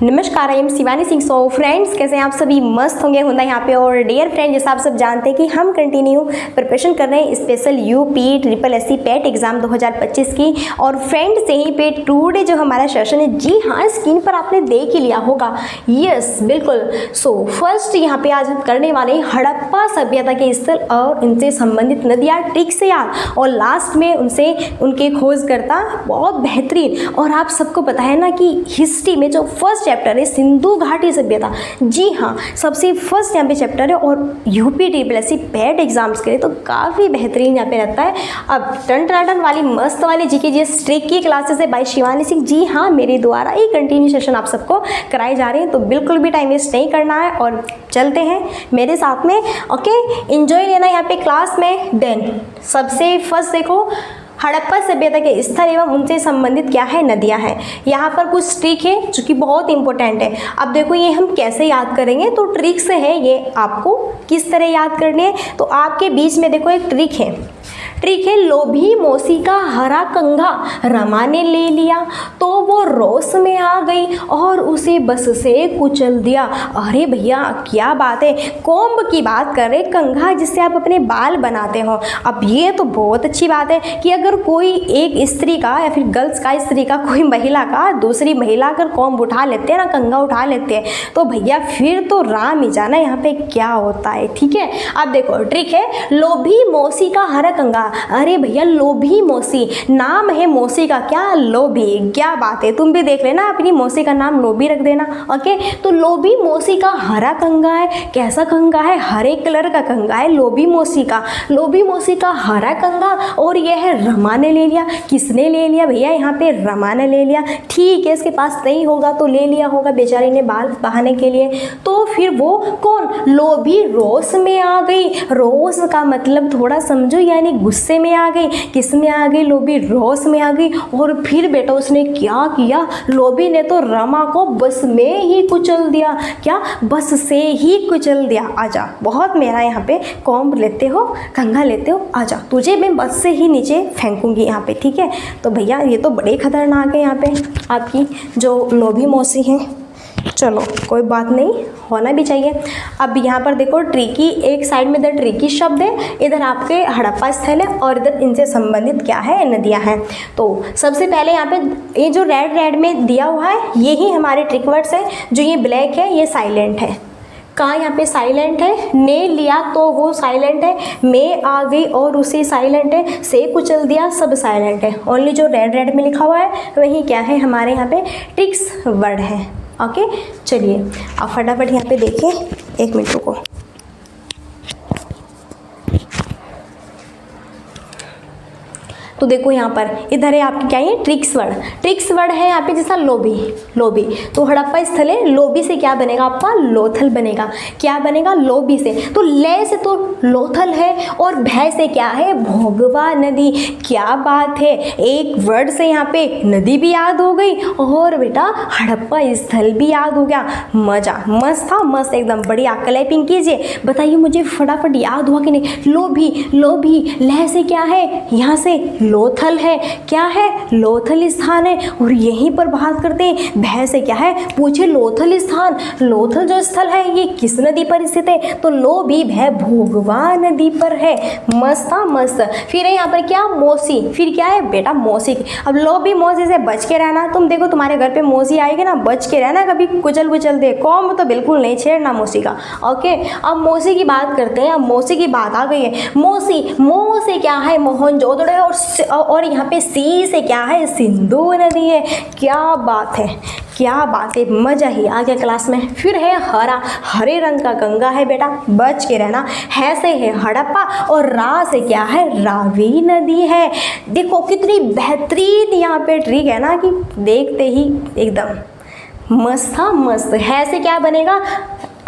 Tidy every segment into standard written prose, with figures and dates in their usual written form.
नमस्कार, I am Shivani Singh. So friends, कैसे हैं आप सभी? मस्त होंगे होना यहाँ पे। और डियर फ्रेंड, जैसा आप सब जानते हैं कि हम कंटिन्यू प्रिपरेशन कर रहे हैं स्पेशल यूपी ट्रिपल एससी पेट एग्जाम 2025 की। और फ्रेंड्स, यहीं पे टुडे जो हमारा सेशन है, जी हाँ, स्क्रीन पर आपने देख ही लिया होगा। यस, बिल्कुल। सो फर्स्ट यहाँ पे आज हम करने वाले हैं हड़प्पा सभ्यता के स्थल और इनसे संबंधित नदियाँ ट्रिक से याद, और लास्ट में उनसे उनके खोजकर्ता। बहुत बेहतरीन। और आप सबको पता है ना कि हिस्ट्री में जो फर्स्ट चैप्टर है सिंधु घाटी सभ्यता, जी हाँ, सबसे फर्स्ट यहाँ पे चैप्टर है। और यूपी ट्रिपल एससी पेट एग्जाम्स के लिए तो काफ़ी बेहतरीन यहाँ पे रहता है। अब टन टन वाली मस्त वाली जीके जीएस ट्रिक की क्लासेस है बाय शिवानी सिंह। जी हाँ, मेरे द्वारा ही कंटिन्यू सेशन आप सबको कराए जा रहे हैं, तो बिल्कुल भी टाइम वेस्ट नहीं करना है और चलते हैं मेरे साथ में। ओके, एंजॉय लेना यहाँ पे क्लास में। देन सबसे फर्स्ट देखो, हड़प्पा सभ्यता के स्थल एवं उनसे संबंधित क्या है, नदियां हैं। यहाँ पर कुछ ट्रिक है जो कि बहुत इंपॉर्टेंट है। अब देखो ये हम कैसे याद करेंगे, तो ट्रिक्स है ये, आपको किस तरह याद करनी है। तो आपके बीच में देखो एक ट्रिक है, लोभी मौसी का हरा कंघा रमा ने ले लिया तो वो रोस में आ गई और उसे बस से कुचल दिया। अरे भैया क्या बात है, कोम्ब की बात कर रहे, कंघा जिससे आप अपने बाल बनाते हो। अब ये तो बहुत अच्छी बात है कि अगर कोई एक स्त्री का या फिर गर्ल्स का, स्त्री का, कोई महिला का दूसरी महिला अगर कोम्ब उठा लेते हैं ना, कंघा उठा लेते हैं, तो भैया फिर तो राम ही जाना यहाँ पे क्या होता है। ठीक है, अब देखो ट्रिक है, लोभी मौसी का हरा कंघा। अरे भैया लोभी मौसी, नाम है मौसी का, क्या लोभी, क्या बात है। तुम भी देख लेना, अपनी मौसी का नाम लोभी रख देना। ओके, तो लोभी मौसी का हरा कंघा है। कैसा कंघा है? हरे कलर का कंघा है लोभी मौसी का। लोभी मौसी का हरा कंघा, और यह है रमा ने ले लिया। किसने ले लिया भैया? यहाँ पे रमा ने ले लिया। ठीक है, इसके पास नहीं होगा तो ले लिया होगा बेचारी ने बाल बहाने के लिए। तो फिर वो कौन? लोभी रोष में आ गई। रोष का मतलब थोड़ा समझो, यानी गुस्से में आ गई। किस में आ गई? लोभी रोष में आ गई। और फिर बेटा उसने क्या किया? लोभी ने तो रमा को बस में ही कुचल दिया। क्या? बस से ही कुचल दिया। आजा, बहुत मेरा यहाँ पे कॉम्ब लेते हो, कंघा लेते हो, आजा, तुझे मैं बस से ही नीचे फेंकूंगी यहाँ पे। ठीक है, तो भैया ये तो बड़े खतरनाक है यहाँ पे आपकी जो लोभी मौसी हैं। चलो कोई बात नहीं, होना भी चाहिए। अब यहाँ पर देखो ट्रिकी, एक साइड में इधर ट्रिकी शब्द है, इधर आपके हड़प्पा स्थल है, और इधर इनसे संबंधित क्या है, नदियाँ हैं। तो सबसे पहले यहाँ पे ये जो रेड में दिया हुआ है, यही हमारे ट्रिक वर्ड्स है। जो ये ब्लैक है ये साइलेंट है। कहाँ यहाँ पे साइलेंट है? ने लिया तो वो साइलेंट है, में आ गई और उसे साइलेंट है, से कुचल दिया सब साइलेंट है। ओनली जो रेड में लिखा हुआ है वही क्या है, हमारे यहाँ पे ट्रिक्स वर्ड है। ओके, चलिए आप फटाफट यहाँ पे देखिए, एक मिनट रुको। तो देखो यहाँ पर इधर है आपकी क्या है, ट्रिक्स वर्ड। ट्रिक्स वर्ड है यहाँ पे जैसा लोभी। तो हड़प्पा स्थल है, लोभी से क्या बनेगा आपका? लोथल बनेगा। क्या बनेगा? लोभी से। तो ले से तो लोथल है, और भय से क्या है? भोगवा नदी। क्या बात है, एक वर्ड से यहाँ पे नदी भी याद हो गई और बेटा हड़प्पा स्थल भी याद हो गया। मजा, मस्त था, मस्त एकदम बढ़िया। क्लैपिंग कीजिए, बताइए मुझे फटाफट याद हुआ कि नहीं। लोभी, लह से क्या है? यहाँ से लोथल है। क्या है? लोथल स्थान है। और यहीं पर बात करते हैं भय से क्या है? पूछे लोथल स्थान। लोथल जो स्थल है ये किस नदी पर स्थित है? तो लोभी भय भोगवा नदी पर है। मस्त था, मस्त। फिर यहाँ पर क्या? मौसी। फिर क्या है बेटा? मौसी। अब लोभी मौसी से बच के रहना। तुम देखो तुम्हारे घर पे मौसी आएगी ना, बच के रहना, कभी कुचल दे। कौम तो बिल्कुल नहीं छेड़ना मौसी का। ओके, अब मौसी की बात करते हैं। अब मौसी की बात आ गई है। मौसी से क्या है? मोहनजोदड़ो। और यहाँ पे सी से क्या है? सिंधु नदी है। क्या बात है, क्या बात है, मजा ही आ गया क्लास में। फिर है हरे रंग का गंगा है बेटा, बच के रहना। है से है हड़प्पा, और रा से क्या है? रावी नदी है। देखो कितनी बेहतरीन यहाँ पे ट्रिक है ना, कि देखते ही एकदम मस्त था, मस्त। है से क्या बनेगा?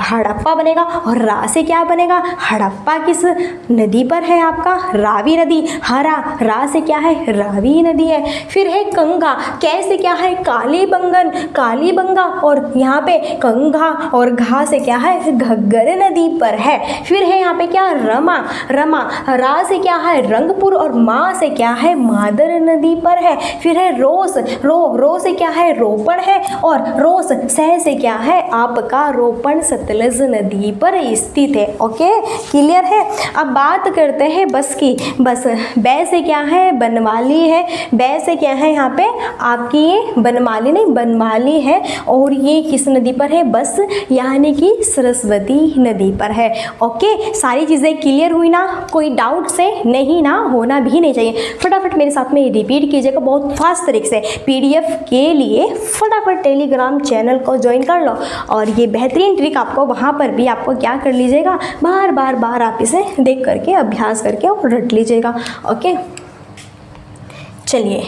हड़प्पा बनेगा। और रा से क्या बनेगा, हड़प्पा किस नदी पर है आपका, रावी नदी। हरा, रा से क्या है, रावी नदी है। फिर है कंगा, कैसे क्या है, कालीबंगन, कालीबंगा। और यहाँ पे कंघा और घा से क्या है, घग्गर नदी पर है। फिर है यहाँ पे क्या, रमा, रमा, रा से क्या है, रंगपुर। और मा से क्या है, मादर नदी पर है। फिर है रोस, रो से क्या है, रोपण है। और रोस, सह से क्या है, आपका रोपण सतलज नदी पर स्थित है। ओके, क्लियर है। अब बात करते हैं बस की। बस बै से क्या है, बनवाली है। बै से क्या है यहाँ पे आपकी, ये बनमाली नहीं, बनवाली है। और ये किस नदी पर है, बस यानी कि सरस्वती नदी पर है। ओके, सारी चीज़ें क्लियर हुई ना, कोई डाउट से नहीं ना, होना भी नहीं चाहिए। फटाफट मेरे साथ में रिपीट कीजिएगा बहुत फास्ट तरीके से। पीडीएफ के लिए फटाफट टेलीग्राम चैनल को ज्वाइन कर लो। और ये बेहतरीन ट्रिक आपको वहाँ पर भी आपको क्या कर लीजिएगा, बार बार आप इसे देख करके अभ्यास करके और रट लीजिएगा। ओके, चलिए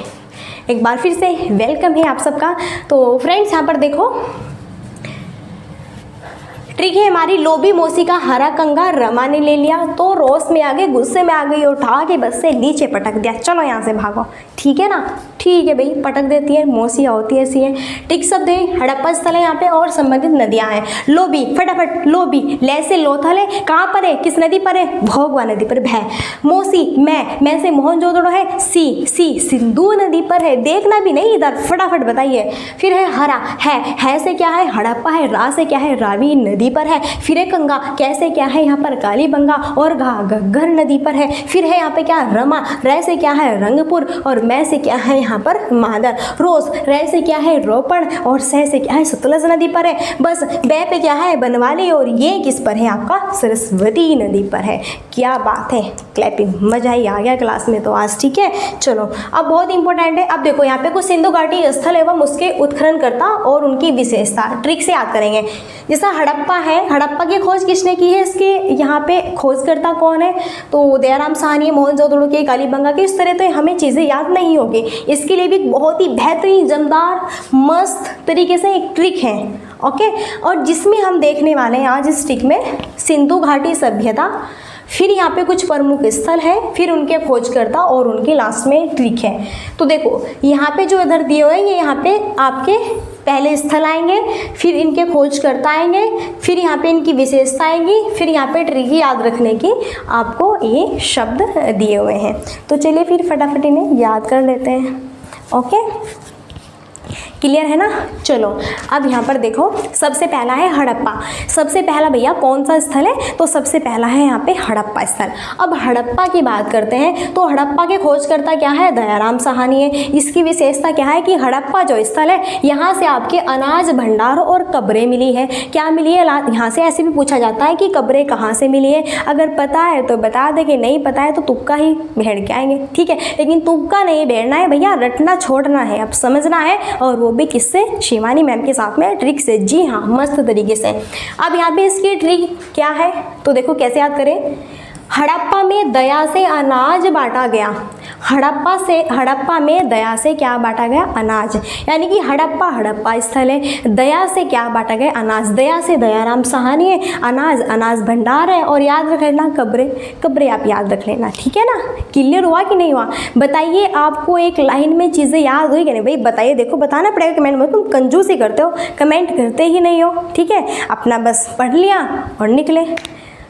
एक बार फिर से वेलकम है आप सबका। तो फ्रेंड्स यहाँ पर देखो ट्रिक है हमारी, लोभी मौसी का हरा कंगा रमा ने ले लिया, तो रोस में आ गए, गुस्से में आ गई, उठा के बस से नीचे पटक दिया, चलो यहाँ से भागो। ठीक है ना, ठीक है भाई, पटक देती है, मौसियाँ होती है ऐसी है। टिक शब्द है, हड़प्पा स्थल है यहाँ पे और संबंधित नदियाँ हैं। लोभी, फटाफट लोभी, ले से लोथल है, कहाँ पर है, किस नदी पर है, भोगवा नदी पर। भै, मौसी, मैं से मोहनजोदड़ो है। सी सिंधु नदी पर है, देखना भी नहीं इधर, फटाफट बताइए। फिर है हरा, है से क्या है, हड़प्पा है। रा से क्या है, रावी नदी पर है। फिर है कंगा, कैसे क्या है यहाँ पर, कालीबंगा। और घा, घग्गर नदी पर है। फिर है यहाँ पे क्या, रमा, रै से क्या है, रंगपुर। और मैं से क्या है यहाँ पर, मादर। रोस, रै से क्या है, रोपण। और सह से क्या है, सतलज नदी पर है। बस बै पे क्या है, बनवाली। और ये किस पर है आपका, सरस्वती नदी पर है। क्या बात है, क्लैपिंग, मजा ही आ गया क्लास में तो आज। ठीक है, चलो अब बहुत इंपॉर्टेंट है। अब देखो यहाँ पे कुछ सिंधु घाटी स्थल एवं उसके उत्खननकर्ता और उनकी विशेषता ट्रिक से याद करेंगे। जैसा हड़प्पा है, हड़प्पा की खोज किसने की है, इसके यहाँ पे खोजकर्ता कौन है, तो दयाराम साहनी, मोहनजोदड़ो के, कालीबंगा के। इस तरह तो हमें चीज़ें याद नहीं होगी, इसके लिए भी बहुत ही बेहतरीन, जमदार, मस्त तरीके से एक ट्रिक है। ओके, और जिसमें हम देखने वाले हैं आज इस ट्रिक में सिंधु घाटी सभ्यता, फिर यहाँ पे कुछ प्रमुख स्थल है, फिर उनके खोजकर्ता और उनके लास्ट में ट्रिक है। तो देखो यहाँ पे जो इधर दिए हुए हैं, ये यहाँ पे आपके पहले स्थल आएंगे, फिर इनके खोजकर्ता आएंगे, फिर यहाँ पे इनकी विशेषता आएंगी, फिर यहाँ पे ट्रिक याद रखने की आपको ये शब्द दिए हुए हैं। तो चलिए फिर फटाफट इन्हें याद कर लेते हैं। ओके, क्लियर है ना। चलो अब यहाँ पर देखो, सबसे पहला है हड़प्पा। सबसे पहला भैया कौन सा स्थल है, तो सबसे पहला है यहाँ पे हड़प्पा स्थल। अब हड़प्पा की बात करते हैं, तो हड़प्पा के खोजकर्ता क्या है, दयाराम साहनी है। इसकी विशेषता क्या है कि हड़प्पा जो स्थल है, यहाँ से आपके अनाज भंडार और कब्रें मिली है। क्या मिली है, यहाँ से ऐसे भी पूछा जाता है कि कब्रें कहाँ से मिली है। अगर पता है तो बता देंगे, नहीं पता है तो तुक्का ही भेड़ के आएंगे। ठीक है, लेकिन तुक्का नहीं भेड़ना है भैया, रटना छोड़ना है, अब समझना है। और वो भी किससे, शिवानी मैम के साथ में ट्रिक से। जी हाँ, मस्त तरीके से। अब यहाँ पे इसकी ट्रिक क्या है, तो देखो कैसे याद करें। हड़प्पा में दया से अनाज बांटा गया। हड़प्पा में दया से क्या बांटा गया, अनाज। यानी कि हड़प्पा स्थल है, दया से क्या बांटा गया, अनाज। दया से दयाराम साहनी है, अनाज भंडार है। और याद रख लेना कब्रें आप याद रख लेना। ठीक है ना, क्लियर हुआ कि नहीं हुआ, बताइए। आपको एक लाइन में चीज़ें याद हुई कि नहीं भाई, बताइए। देखो बताना पड़ेगा कमेंट में, तुम कंजूसी करते हो, कमेंट करते ही नहीं हो। ठीक है, अपना बस पढ़ लिया और निकले।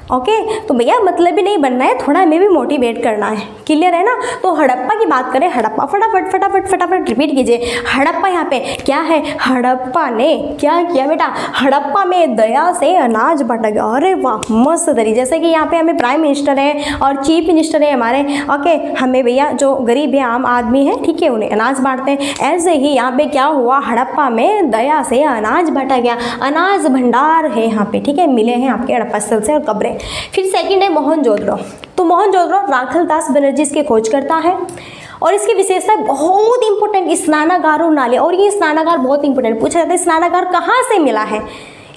ओके, तो भैया मतलब भी नहीं बनना है, थोड़ा हमें भी मोटिवेट करना है। क्लियर है ना। तो हड़प्पा की बात करें, हड़प्पा, फटाफट रिपीट कीजिए। हड़प्पा यहाँ पे क्या है, हड़प्पा ने क्या किया बेटा, हड़प्पा में दया से अनाज बांटा गया। अरे वाह, मस्त तरीके। जैसे कि यहाँ पे हमें प्राइम मिनिस्टर है और चीफ मिनिस्टर है हमारे। ओके, हमें भैया जो गरीब है, आम आदमी है, ठीक है, उन्हें अनाज बांटते हैं। ऐसे ही यहाँ पे क्या हुआ, हड़प्पा में दया से अनाज बांटा गया, अनाज भंडार है यहाँ पे। ठीक है, मिले हैं आपके हड़प्पा स्थल से और कब्रें। फिर सेकंड है मोहनजोदड़ो। तो मोहनजोदड़ो राखलदास बनर्जी इसके खोजकर्ता है। और इसकी विशेषता बहुत इंपॉर्टेंट, स्नानागार और नाले। और ये स्नानागार बहुत इंपॉर्टेंट पूछा जाता है, स्नानागार कहाँ से मिला है,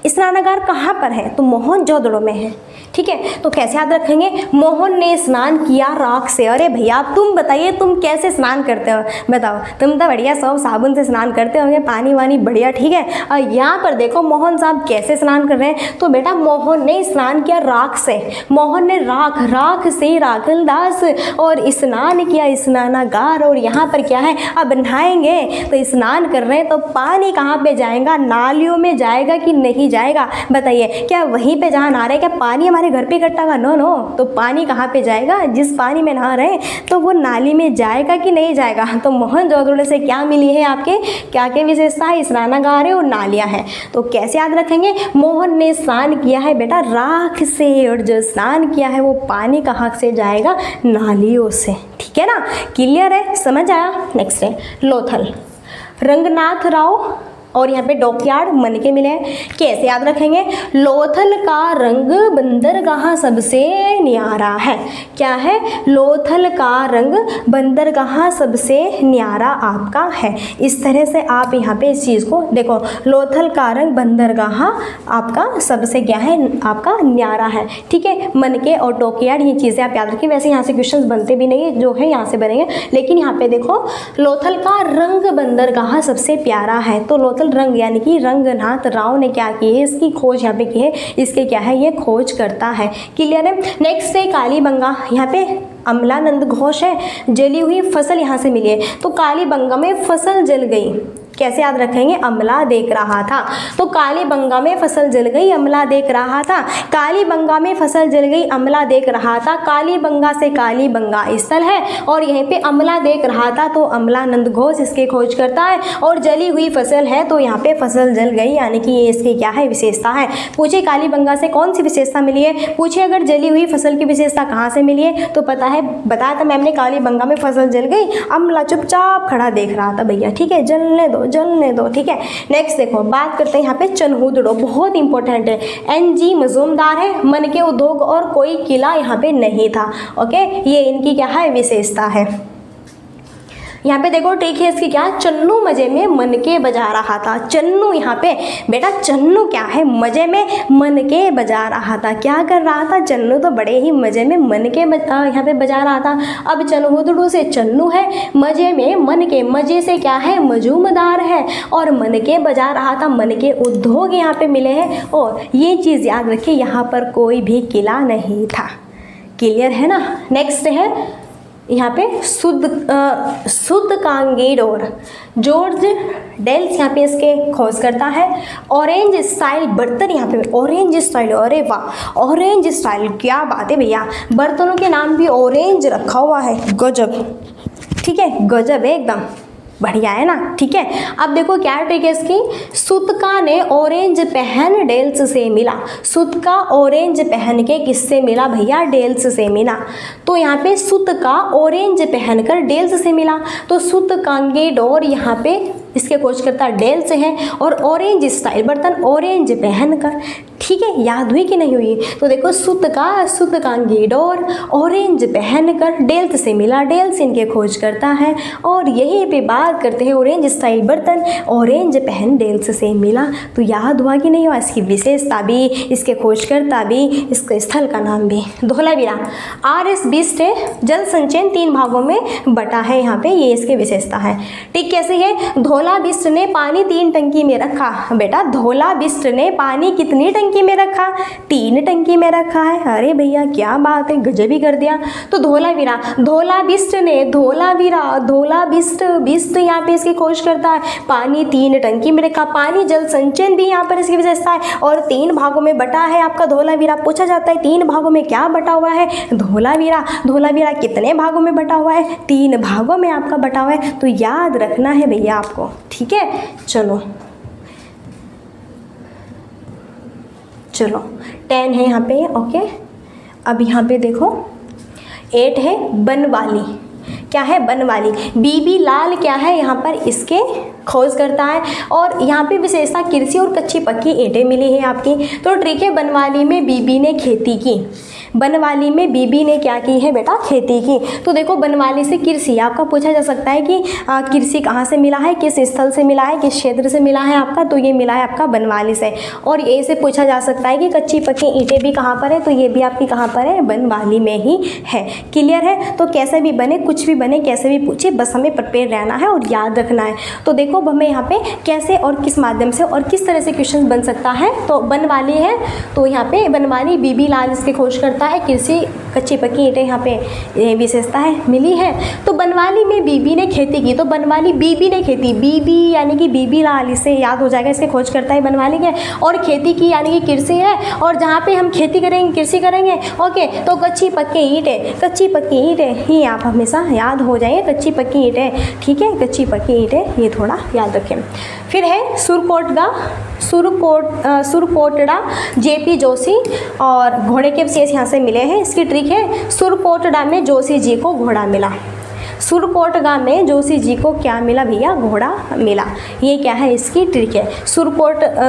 स्नानागार कहाँ पर है, तो मोहनजोदड़ो में है। ठीक है, तो कैसे याद रखेंगे? मोहन ने स्नान किया राख से। अरे भैया तुम बताइए तुम कैसे स्नान करते हो, बताओ। तुम तो बढ़िया सब साबुन से स्नान करते होंगे, पानी वानी बढ़िया, ठीक है। और यहाँ पर देखो मोहन साहब कैसे स्नान कर रहे हैं, तो बेटा मोहन ने स्नान किया राख से। मोहन ने राख से राखलदास और स्नान किया स्नानागार। और यहाँ पर क्या है, अब नहाएंगे तो स्नान कर रहे हैं तो पानी कहाँ पे जाएगा? नालियों में जाएगा कि नहीं जाएगा? बताइए, क्या वहीं पे जहाँ नहा रहे हैं क्या पानी हमारे घर पे इकट्ठा होगा? नो नो, तो पानी कहाँ पे जाएगा? जिस पानी में नहा रहे हैं तो वो नाली में जाएगा कि नहीं जाएगा? तो मोहनजोदड़ो से क्या मिली है आपके, क्या क्या विशेषता है? स्नानागार है और नालियाँ हैं। तो कैसे याद रखेंगे? मोहन ने स्नान किया है बेटा राख से, और जो स्नान किया है वो पानी कहाँ से जाएगा? नालियों से, ठीक है ना? क्लियर है, समझ आया? नेक्स्ट है लोथल। रंगनाथ राव और यहाँ पे डॉकयार्ड मन के मिले हैं। कैसे याद रखेंगे? लोथल का रंग बंदरगाह सबसे न्यारा है। क्या है? लोथल का रंग बंदरगाह सबसे न्यारा आपका है। इस तरह से आप यहाँ पे इस चीज़ को देखो, लोथल का रंग बंदरगाह आपका सबसे क्या है? आपका न्यारा है, ठीक है। मन के और डॉकयार्ड ये चीज़ें आप याद रखिए। वैसे यहाँ से क्वेश्चंस बनते भी नहीं है, जो है यहाँ से बनेंगे, लेकिन यहाँ पे देखो लोथल का रंग बंदरगाह सबसे प्यारा है। तो लोथल रंग यानी कि रंगनाथ राव ने क्या की है? इसकी खोज यहाँ पे की है, इसके क्या है? ये खोज करता है। क्लियर है? नेक्स्ट है कालीबंगा। यहाँ पे अमलानंद घोष है, जली हुई फसल यहाँ से मिली है। तो कालीबंगा में फसल जल गई, कैसे याद रखेंगे? अमला देख रहा था। तो कालीबंगा में फसल जल गई, अमला देख रहा था। कालीबंगा में फसल जल गई, अमला देख रहा था। कालीबंगा से कालीबंगा स्थल है और यहीं पे अमला देख रहा था, तो अमलानंद घोष इसके खोज करता है। और जली हुई फसल है तो यहाँ पे फसल जल गई, यानी कि ये इसकी क्या है? विशेषता है। पूछे कालीबंगा से कौन सी विशेषता मिली है? पूछे अगर जली हुई फसल की विशेषता कहाँ से मिली है, तो पता है, बताया था मैम ने, कालीबंगा में फसल जल गई, अमला चुपचाप खड़ा देख रहा था। भैया ठीक है, जलने दो, ठीक है। नेक्स्ट देखो, बात करते हैं यहाँ पे चनहूदड़ो, बहुत इंपॉर्टेंट है। NG मजूमदार है, मन के उद्योग और कोई किला यहाँ पे नहीं था। ओके, ये इनकी क्या है? विशेषता है। यहाँ पे देखो ट्रिक है इसकी, क्या? चन्नू मजे में मन के बजा रहा था। चन्नू यहाँ पे बेटा, चन्नू क्या है? मजे में मन के बजा रहा था। क्या कर रहा था? चन्नू तो बड़े ही मजे में मन के यहाँ पे बजा रहा था। अब चनहूदड़ो से चन्नू है, मजे में मन के, मजे से क्या है? मजूमदार है, और मन के बजा रहा था। मन के उद्योग यहाँ पे मिले हैं, और ये चीज़ याद रखिए, यहाँ पर कोई भी किला नहीं था। क्लियर है ना? नेक्स्ट है यहाँ पे शुद्ध कांगेडोर, जॉर्ज डेल्स यहाँ पे इसके खोज करता है। ऑरेंज स्टाइल बर्तन, यहाँ पे ऑरेंज स्टाइल, अरे वाह, ऑरेंज स्टाइल, क्या बात है भैया, बर्तनों के नाम भी ऑरेंज रखा हुआ है, गजब, ठीक है, गजब है एकदम, बढ़िया है ना? ठीक है। अब देखो क्या ट्रिक है इसकी, सुतका ने ऑरेंज पहन डेल्स से मिला। सुतका ऑरेंज पहन के किससे मिला भैया? डेल्स से मिला। तो यहाँ पे सुतका ऑरेंज पहनकर डेल्स से मिला, तो सुतकांगेडोर यहाँ पे इसके खोज करता डेल्स है, और ऑरेंज स्टाइल बर्तन ऑरेंज पहनकर, ठीक है, याद हुई कि नहीं हुई? तो देखो सुतकांगेडोर ऑरेंज पहनकर डेल्स से मिला, डेल्स इनके खोज करता है। और यहीं पे बात करते हैं ऑरेंज स्टाइल बर्तन ऑरेंज पहन डेल्स से मिला, तो याद हुआ कि नहीं हुआ? इसकी विशेषता भी, इसके खोजकर्ता भी, इसके स्थल का नाम भी। धोलावीरा RS बिस्ट है, जल संचयन 3 भागों में बटा है, यहाँ पे ये इसकी विशेषता है। ठीक, कैसे है? धोलाबिस्ट ने पानी 3 टंकी में रखा। बेटा धोलाबिस्ट ने पानी कितनी टंकी में रखा? 3 टंकी में रखा है। अरे भैया क्या बात है, गजब ही कर दिया। तो धोलावीरा, धोलाबिस्ट ने, धोलाबिस्ट यहाँ पे इसकी खोज करता है, पानी 3 टंकी में रखा। पानी जल संचयन भी यहाँ पर इसकी विशेषता है, और 3 भागों में बटा है आपका धोलावीरा। पूछा जाता है 3 भागों में क्या बटा हुआ है? धोलावीरा कितने भागों में बटा हुआ है? 3 भागों में आपका बटा हुआ है, तो याद रखना है भैया आपको, ठीक है। चलो 10 है यहाँ पे, ओके। अब यहाँ पे देखो 8 है बनवाली। क्या है, बनवाली। बीबी लाल क्या है, यहाँ पर इसके खोज करता है। और यहाँ पे विशेषता कृषि और कच्ची पक्की ईंटें मिली हैं आपकी। तो ट्रिक है, बनवाली में बीबी ने खेती की। बनवाली में बीबी ने क्या की है बेटा, खेती की। तो देखो बनवाली से कृषि आपका पूछा जा सकता है कि कृषि कहाँ से मिला है, किस स्थल से मिला है, किस क्षेत्र से मिला है आपका, तो ये मिला है आपका बनवाली से। और ये से पूछा जा सकता है कि कच्ची पक्की ईंटें भी कहाँ पर है, तो ये भी आपकी कहाँ पर है, बनवाली में ही है। क्लियर है। तो कैसे भी बने, कुछ भी बने, कैसे भी पूछे, बस हमें प्रिपेयर रहना है और याद रखना है। तो देखो हमें यहाँ पे कैसे और किस माध्यम से और किस तरह से क्वेश्चन बन सकता है। तो बनवाली है, तो यहाँ पे बनवाली बीबी लाल इसके खोज करता है। कृषि कच्ची पक्की ईंटें यहाँ पे विशेषता है मिली है। तो बनवाली में बीबी ने खेती की, तो बनवाली बीबी ने खेती, बीबी यानी कि बीबी लाल, इससे याद हो जाएगा, इसके खोज करता है बनवाली के। और खेती की यानी कि कृषि है, और जहाँ पे हम खेती करेंगे, कृषि करेंगे, ओके, तो कच्ची पक्की ईंटें, कच्ची पक्की ईंटें ही आप हमेशा याद हो जाइए, कच्ची पक्की ईंटें, ठीक है, कच्ची पक्की ईंटें, ये थोड़ा याद रखें। फिर है सुरकोटड़ा जेपी जोशी, और घोड़े के अवशेष यहाँ से मिले हैं। इसकी ट्रिक है, सुरकोटड़ा में जोशी जी को घोड़ा मिला। सुरकोटड़ा में जोशी जी को क्या मिला भैया, घोड़ा मिला। ये क्या है, इसकी ट्रिक है।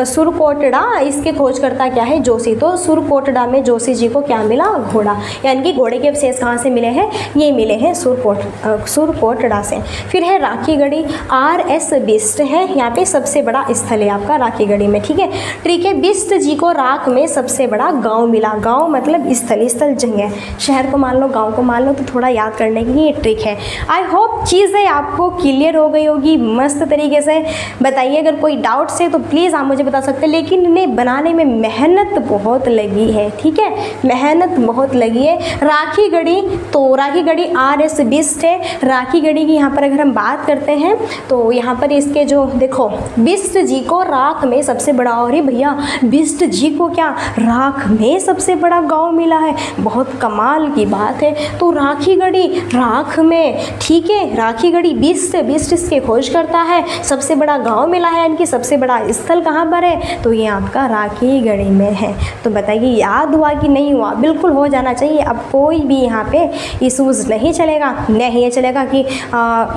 सुरकोटड़ा, इसके खोज करता क्या है, जोशी। तो सुरकोटड़ा में जोशी जी को क्या मिला, घोड़ा, यानी कि घोड़े के अवशेष कहाँ से मिले हैं, ये मिले हैं सुरकोटड़ा से। फिर है राखीगढ़ी, RS बिष्ट है, यहाँ पे सबसे बड़ा स्थल है आपका राखीगढ़ी में, ठीक है। ट्रिक है, बिष्ट जी को राख में सबसे बड़ा गाँव मिला। गाँव मतलब स्थल, स्थल जगह, शहर को मान लो, गाँव को मान लो, तो थोड़ा याद करने की ये ट्रिक है। आई होप चीज़ें आपको क्लियर हो गई होगी मस्त तरीके से। बताइए अगर कोई डाउट्स है तो प्लीज़ आप मुझे बता सकते हैं, लेकिन इन्हें बनाने में मेहनत बहुत लगी है, ठीक है, मेहनत बहुत लगी है। राखीगढ़ी, तो राखीगढ़ी RS बिष्ट है। राखीगढ़ी की यहाँ पर अगर हम बात करते हैं तो यहाँ पर इसके जो देखो, बिष्ट जी को राख में सबसे बड़ा, और ही भैया बिष्ट जी को क्या राख में सबसे बड़ा गाँव मिला है, बहुत कमाल की बात है। तो राखीगढ़ी राख में, ठीक है, राखीगढ़ी बिष्ट इसके खोज करता है, सबसे बड़ा गांव मिला है, इनकी सबसे बड़ा स्थल कहाँ पर है, तो ये आपका राखीगढ़ी में है। तो बताइए याद हुआ कि नहीं हुआ, बिल्कुल हो जाना चाहिए। अब कोई भी यहाँ पे इशूज़ नहीं चलेगा, नहीं ये चलेगा कि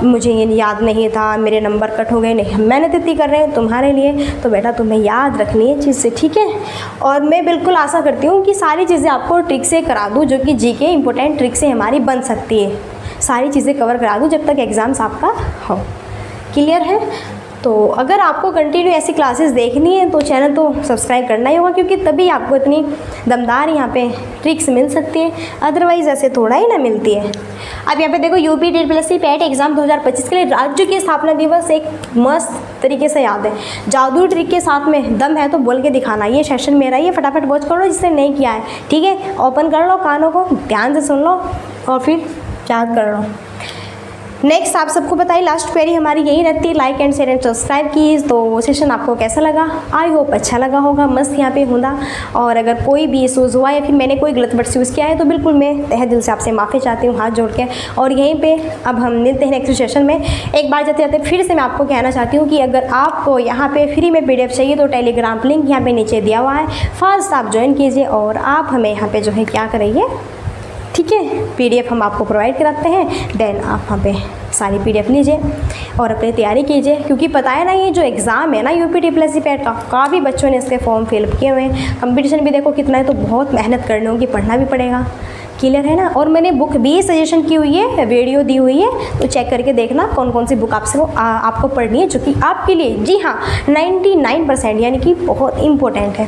मुझे ये याद नहीं था, मेरे नंबर कट हो गए, नहीं, मेहनत इतनी कर रहे हैं तुम्हारे लिए, तो बेटा तुम्हें याद रखनी है चीज़ से, ठीक है। और मैं बिल्कुल आशा करती हूँ कि सारी चीज़ें आपको ट्रिक से करा दूँ, जो कि जीके इंपॉर्टेंट ट्रिक से हमारी बन सकती है, सारी चीज़ें कवर करा दूँ जब तक एग्ज़ाम्स आपका हो। क्लियर है। तो अगर आपको कंटिन्यू ऐसी क्लासेस देखनी है तो चैनल तो सब्सक्राइब करना ही होगा, क्योंकि तभी आपको इतनी दमदार यहाँ पे ट्रिक्स मिल सकती है, अदरवाइज़ ऐसे थोड़ा ही ना मिलती है। अब यहाँ पे देखो, यूपी TSS पैट एग्जाम 2025 के लिए राज्य की स्थापना दिवस एक मस्त तरीके से याद है। जादू ट्रिक के साथ में दम है तो बोल के दिखाना। ये सेशन मेरा ही है, फटाफट वॉच करो जिसने नहीं किया है, ठीक है। ओपन कर लो कानों को, ध्यान से सुन लो और फिर याद कर लो। नेक्स्ट आप सबको बताइए, लास्ट क्वेरी हमारी यही रहती है, like and share and subscribe की। तो वो सेशन आपको कैसा लगा, आई होप अच्छा लगा होगा, मस्त यहाँ पे होगा। और अगर कोई भी इशूज़ हुआ या फिर मैंने कोई गलत वर्ड्स यूज़ किया है तो बिल्कुल मैं तहे दिल से आपसे माफ़ी चाहती हूँ, हाथ जोड़ के। और यहीं पे अब हम मिलते हैं नेक्स्ट सेशन में। एक बार जाते जाते फिर से मैं आपको कहना चाहती हूँ कि अगर आपको यहाँ पे फ्री में PDF चाहिए तो टेलीग्राम लिंक यहाँ पे नीचे दिया हुआ है, फर्स्ट आप ज्वाइन कीजिए और आप हमें यहाँ पे जो है क्या करिए, ठीक है, PDF हम आपको प्रोवाइड कराते हैं। देन आप वहाँ पे सारी PDF लीजिए और अपनी तैयारी कीजिए, क्योंकि पता है ना ये जो एग्ज़ाम है ना यूपी TSS पैट का, काफ़ी बच्चों ने इसके फॉर्म फिलअप किए हुए हैं। कंपटीशन भी देखो कितना है, तो बहुत मेहनत करनी होगी, पढ़ना भी पड़ेगा। क्लियर है ना। और मैंने बुक भी सजेशन की हुई है, वीडियो दी हुई है, तो चेक करके देखना कौन कौन सी बुक आपको पढ़नी है, जो कि आपके लिए जी हाँ 99% यानी कि बहुत इंपॉर्टेंट है।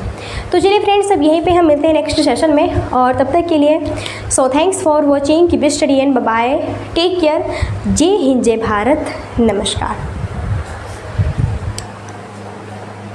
तो चलिए फ्रेंड्स, अब यहीं पे हम मिलते हैं नेक्स्ट सेशन में, और तब तक के लिए so thanks for watching, keep study and bye, take care, जय हिंद, जय भारत, नमस्कार।